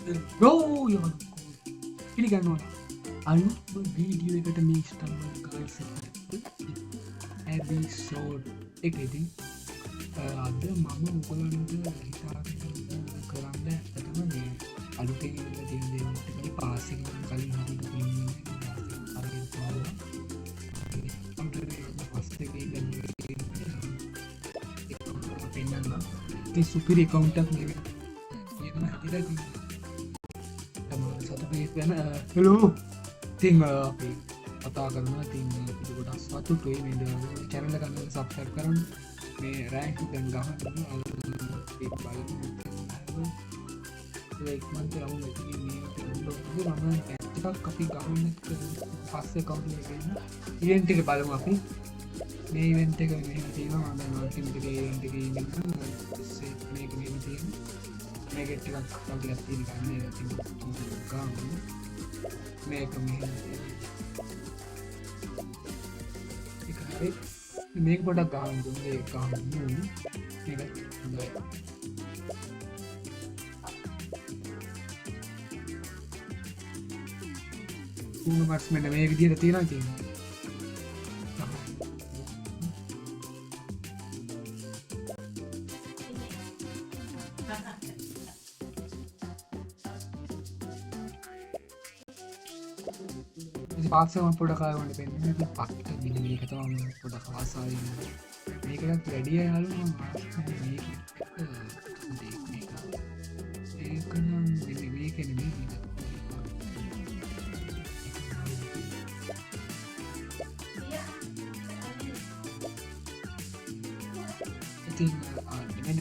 bro යෝ පිළිගන්න ඕන අලුත්ම වීඩියෝ එකට මේ ස්ටම්බල් ගර්ල්ස් එපිසෝඩ් එකේදී අද මම ඔයගලන්ට කරන්න ඇත්තටම මේ අලුතෙන් ඉන්න තියෙන දේවල් ටිකයි පාසින් කලින් හරියට පෙන්නන්න සුපිරි account එකක් නෙවෙයි කියන හැටියට ගැන හෙලෝ තිං අපි කතා කරන තින් ගොඩක් සතුටුයි මේ චැනල කන්න සබ්ස්ක්‍රයිබ් කරන්න මේ රෑන්ක් දැන් ගහන්න මන්ත එකක් අපි ගහන්න පස්සේ කවුල ඉවෙන්ට් එක බලමු අපි මේ ඉවෙන්ට් එක මෙහෙම තියෙනවා මම ඉවෙන්ට් එකේ මේක මෙහෙම තියෙනවා මේකට ටිකක් ටිකක් තියෙන කන්නේ ගාමු මේක මෙහෙම ඒක හරි මේක පොඩක් ගාමු දුන්නේ ඒක ගාමු මේක හොඳයි උණු මාක්ස් මෙන්න මේ විදිහට තියනවා කියන්නේ පාක්ෂම පොඩ කාරවන්න පෙන්න්න පක්ට දින මේක තම පොඩ කාසාය මේකත් වැඩිය යාලු ඒකනම් මේකන ඉතින්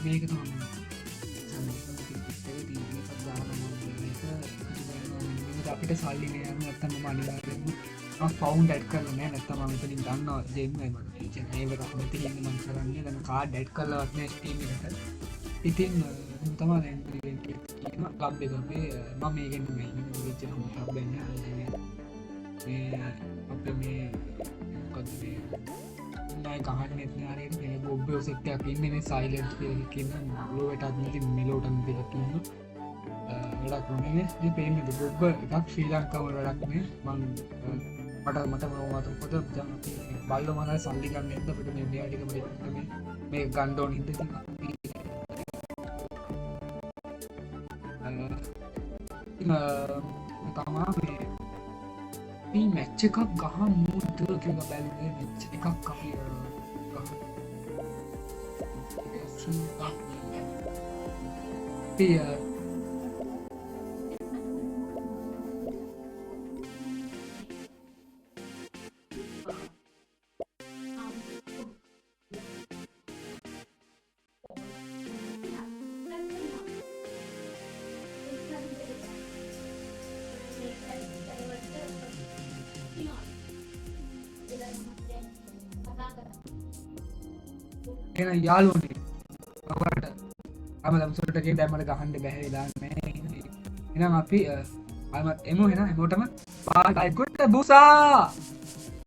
මේක තම අපිට සල්ලින යන ඇත්තම මනිවාරම ෆවුන්් ඩැඩ් කරන නැත්තම මතලින් දන්න ජෙම ඒවට මති මන් කරන්න ගන කා ඩැඩ් කරලවත්න ස්ටීමට ඉතින් තමා ලබ්බ අපේ මම මේගෙන් විච ලබන්න අප මේ ගහන නාරයට මේ බොබ්බෝ සෙක්ටයක් ඉන්න සයිලන්් කියන්න ලෝවට අත්මති මෙලෝටන් දෙකින්න වැඩක් වනේ පේන බොබ්බ එකක් ශ්‍රී ලංකාවල වැඩක්නේ මං මට මත මත පොත බල්ල මන සල්ලිකන්න එත පිට මේ යාටික මේ ගණ්ඩෝන් හිත තමා මේ මැච්ච එකක් ගහ මුද කිය බැලුවේ මච්ච එකක් අපි පිය එන යාලුවනේ ඔකට අම දම්සටගේ දැමට ගහන්ඩ බැහැලා එනම් අපි අමත් එම එන හැමෝටම පාටයිකුට බුසා